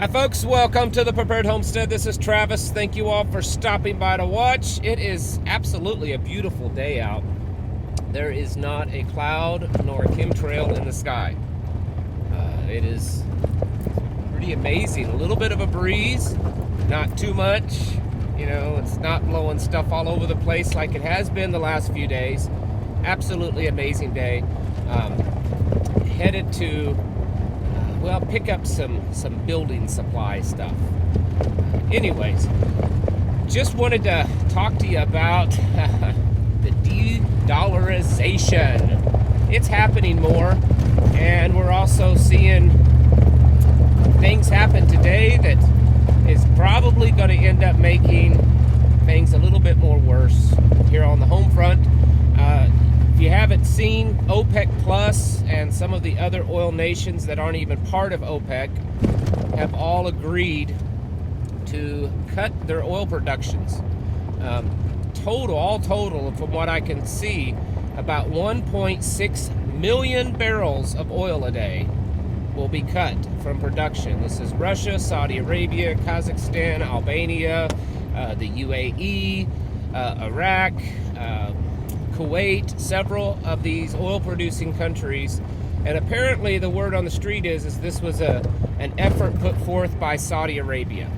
Hi folks, welcome to the Prepared Homestead. This is Travis. Thank you all for stopping by to watch. It is absolutely a beautiful day out. There is not a cloud nor a chemtrail in the sky. It is pretty amazing. A little bit of a breeze, not too much. You know, it's not blowing stuff all over the place like it has been the last few days. Absolutely amazing day. Headed to pick up some building supply stuff. Anyways, just wanted to talk to you about the de-dollarization. It's happening more, and we're also seeing things happen today that is probably going to end up making things a little bit more worse here on the home front. If you haven't seen, OPEC Plus and some of the other oil nations that aren't even part of OPEC have all agreed to cut their oil productions. All total, from what I can see, about 1.6 million barrels of oil a day will be cut from production. This is Russia, Saudi Arabia, Kazakhstan, Albania, the UAE, Iraq, Kuwait, several of these oil-producing countries, and apparently the word on the street is this was an effort put forth by Saudi Arabia.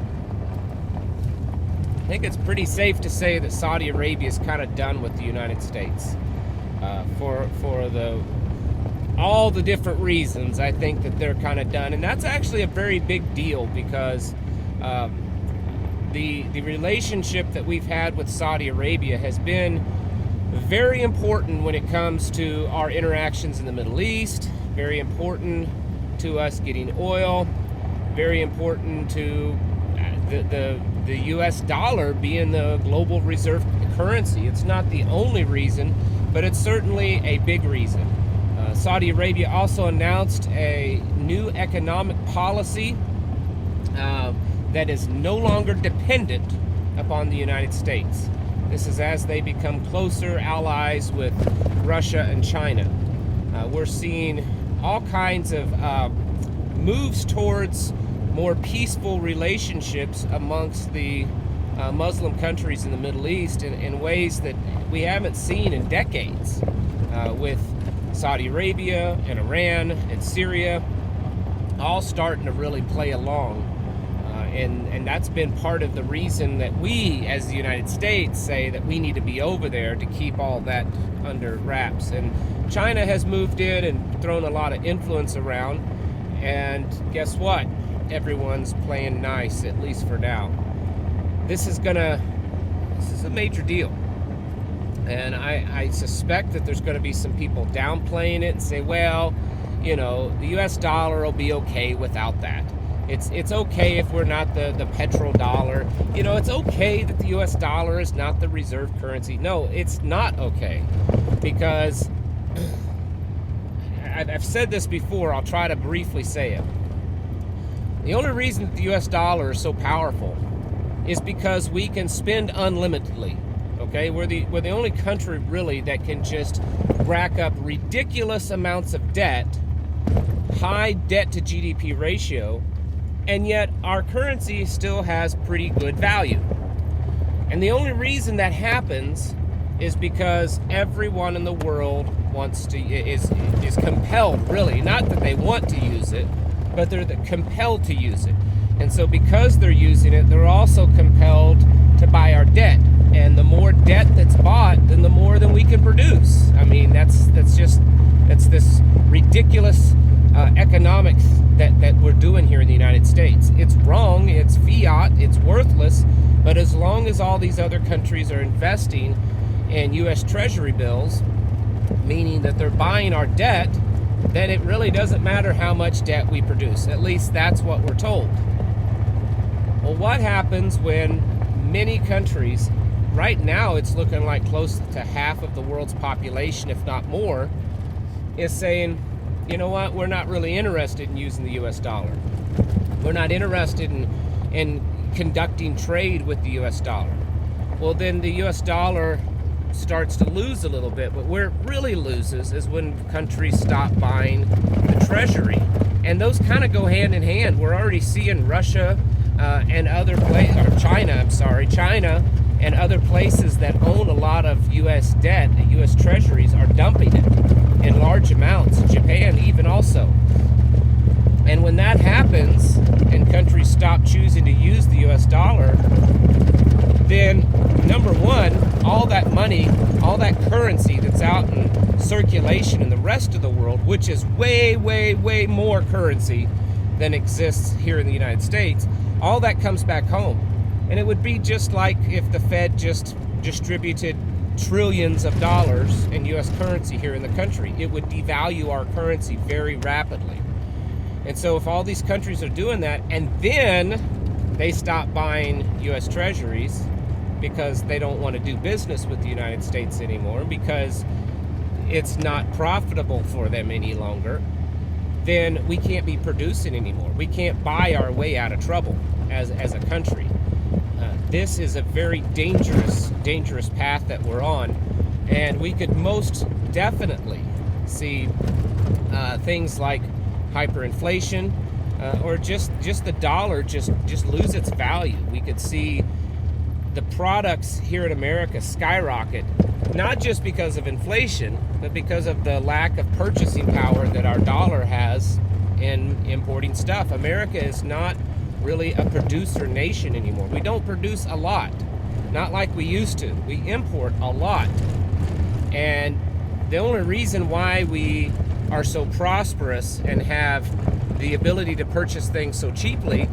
I think it's pretty safe to say that Saudi Arabia is kind of done with the United States for all the different reasons. I think that they're kind of done, and that's actually a very big deal because the relationship that we've had with Saudi Arabia has been very important when it comes to our interactions in the Middle East, very important to us getting oil, very important to the US dollar being the global reserve currency. It's not the only reason, but it's certainly a big reason. Saudi Arabia also announced a new economic policy that is no longer dependent upon the United States. This is as they become closer allies with Russia and China. We're seeing all kinds of moves towards more peaceful relationships amongst the Muslim countries in the Middle East in ways that we haven't seen in decades, with Saudi Arabia and Iran and Syria all starting to really play along. And that's been part of the reason that we, as the United States, say that we need to be over there to keep all that under wraps. And China has moved in and thrown a lot of influence around. And guess what? Everyone's playing nice, at least for now. This is a major deal. And I suspect that there's going to be some people downplaying it and say, well, you know, the US dollar will be okay without that. It's okay if we're not the petrodollar. You know, it's okay that the US dollar is not the reserve currency. No, it's not okay. Because I've said this before, I'll try to briefly say it. The only reason that the US dollar is so powerful is because we can spend unlimitedly. Okay? We're the only country really that can just rack up ridiculous amounts of debt, high debt to GDP ratio, and yet our currency still has pretty good value. And the only reason that happens is because everyone in the world is compelled, really, not that they want to use it, but they're compelled to use it. And so because they're using it, they're also compelled to buy our debt. And the more debt that's bought, then the more than we can produce. I mean, that's this ridiculous economics that we're doing here in the United States. It's wrong, it's fiat, it's worthless, but as long as all these other countries are investing in US Treasury bills, meaning that they're buying our debt, then it really doesn't matter how much debt we produce. At least that's what we're told. Well, what happens when many countries, right now it's looking like close to half of the world's population, if not more, is saying, you know what, we're not really interested in using the US dollar. We're not interested in conducting trade with the US dollar. Well, then the US dollar starts to lose a little bit, but where it really loses is when countries stop buying the treasury. And those kind of go hand in hand. We're already seeing Russia and other places, or China and other places that own a lot of U.S. debt, the U.S. treasuries, are dumping it in large amounts. Japan even also. And when that happens and countries stop choosing to use the U.S. dollar, then number one, all that money, all that currency that's out in circulation in the rest of the world, which is way, way, way more currency than exists here in the United States, all that comes back home. And it would be just like if the Fed just distributed trillions of dollars in U.S. currency here in the country. It would devalue our currency very rapidly. And so if all these countries are doing that, and then they stop buying U.S. treasuries because they don't want to do business with the United States anymore, because it's not profitable for them any longer, then we can't be producing anymore. We can't buy our way out of trouble as a country. This is a very dangerous path that we're on, and we could most definitely see things like hyperinflation, or just the dollar just lose its value. We could see the products here in America skyrocket, not just because of inflation, but because of the lack of purchasing power that our dollar has in importing stuff. America is not really a producer nation anymore. We don't produce a lot, not like we used to. We import a lot. And the only reason why we are so prosperous and have the ability to purchase things so cheaply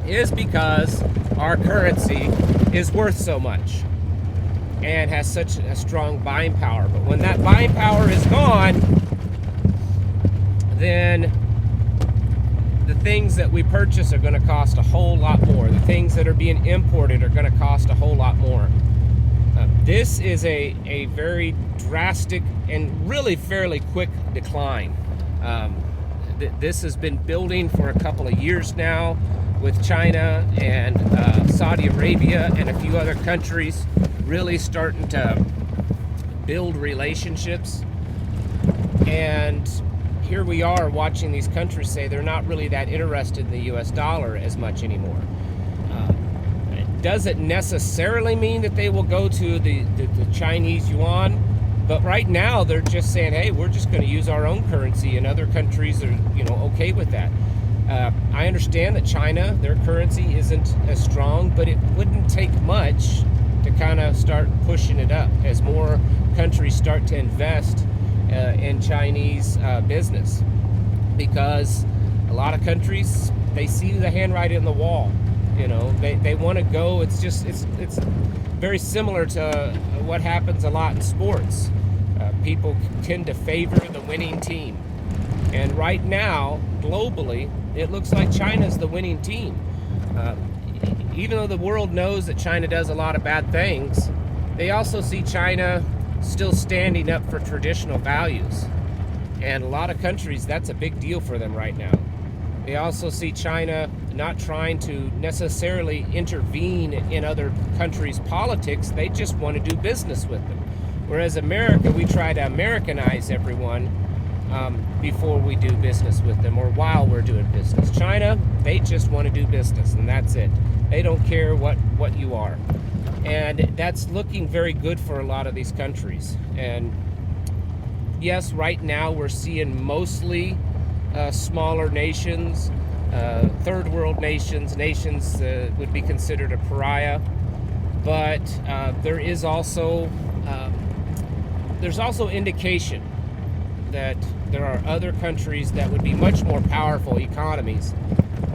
is because our currency is worth so much and has such a strong buying power. But when that buying power is gone, then the things that we purchase are going to cost a whole lot more. The things that are being imported are going to cost a whole lot more. This is a very drastic and really fairly quick decline. This has been building for a couple of years now, with China and Saudi Arabia and a few other countries really starting to build relationships. And here we are watching these countries say they're not really that interested in the US dollar as much anymore. It doesn't necessarily mean that they will go to the Chinese yuan, but right now they're just saying, hey, we're just going to use our own currency, and other countries are, okay with that. I understand that China, their currency isn't as strong, but it wouldn't take much to kind of start pushing it up as more countries start to invest in Chinese business, because a lot of countries, they see the handwriting on the wall. They want to go. It's very similar to what happens a lot in sports. People tend to favor the winning team, and right now, globally, it looks like China's the winning team. Even though the world knows that China does a lot of bad things, they also see China still standing up for traditional values. And a lot of countries, that's a big deal for them right now. They also see China not trying to necessarily intervene in other countries' politics. They just want to do business with them. Whereas America, we try to Americanize everyone before we do business with them, or while we're doing business. China, they just want to do business, and that's it. They don't care what you are. And that's looking very good for a lot of these countries. And yes, right now we're seeing mostly smaller nations, third world nations would be considered a pariah. But there's also indication that there are other countries that would be much more powerful economies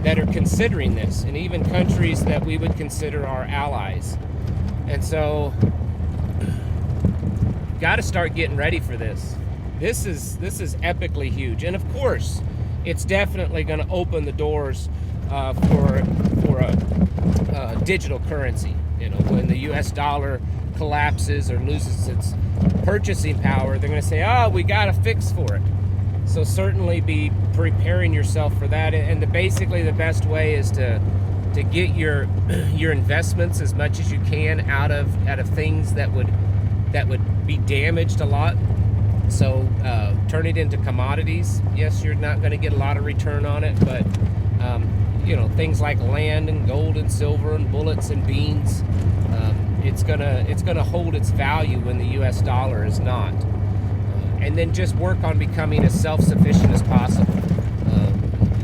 that are considering this, and even countries that we would consider our allies. And so, got to start getting ready for this. This is epically huge, and of course, it's definitely going to open the doors for a digital currency. When the U.S. dollar collapses or loses its purchasing power, they're going to say, we got a fix for it. So certainly be preparing yourself for that. And basically the best way is to get your investments as much as you can out of things that would be damaged a lot. So turn it into commodities. Yes, you're not going to get a lot of return on it, but you know, things like land and gold and silver and bullets and beans, it's gonna hold its value when the U.S. dollar is not. And then just work on becoming as self-sufficient as possible.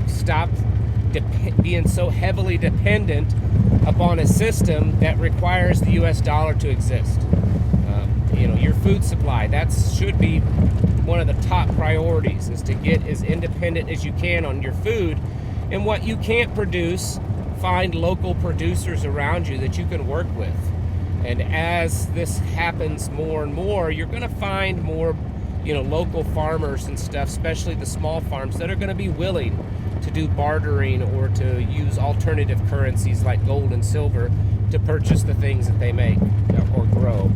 Stop being so heavily dependent upon a system that requires the U.S. dollar to exist. You know, your food supply, that should be one of the top priorities, is to get as independent as you can on your food. And what you can't produce, find local producers around you that you can work with. And as this happens more and more, you're going to find more, you know, local farmers and stuff, especially the small farms, that are going to be willing to do bartering or to use alternative currencies like gold and silver to purchase the things that they make or grow.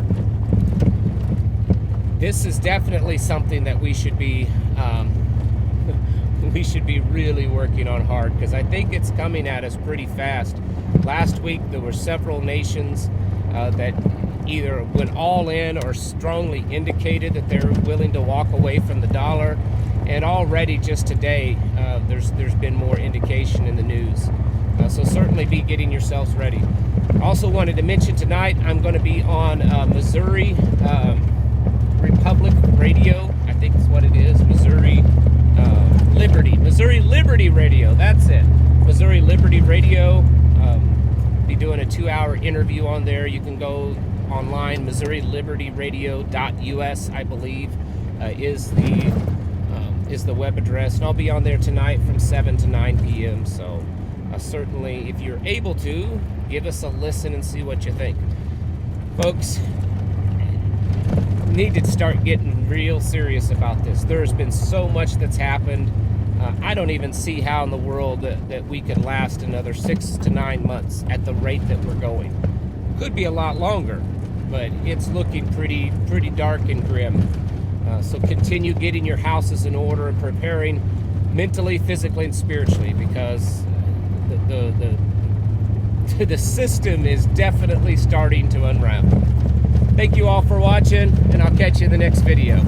This is definitely something that we should be really working on hard, because I think it's coming at us pretty fast. Last week there were several nations that either went all in or strongly indicated that they're willing to walk away from the dollar, and already just today there's been more indication in the news. So certainly be getting yourselves ready. Also wanted to mention tonight I'm going to be on Missouri Republic Radio, I think is what it is. Missouri Liberty Radio, that's it. Missouri Liberty Radio. Be doing a 2-hour interview on there. You can go online, MissouriLibertyRadio.us, I believe, is the web address. And I'll be on there tonight from 7 to 9 p.m. So certainly, if you're able to, give us a listen and see what you think. Folks, need to start getting real serious about this. There's been so much that's happened. I don't even see how in the world that we could last another 6 to 9 months at the rate that we're going. Could be a lot longer, but it's looking pretty dark and grim. So continue getting your houses in order and preparing mentally, physically, and spiritually, because the system is definitely starting to unravel. Thank you all for watching, and I'll catch you in the next video.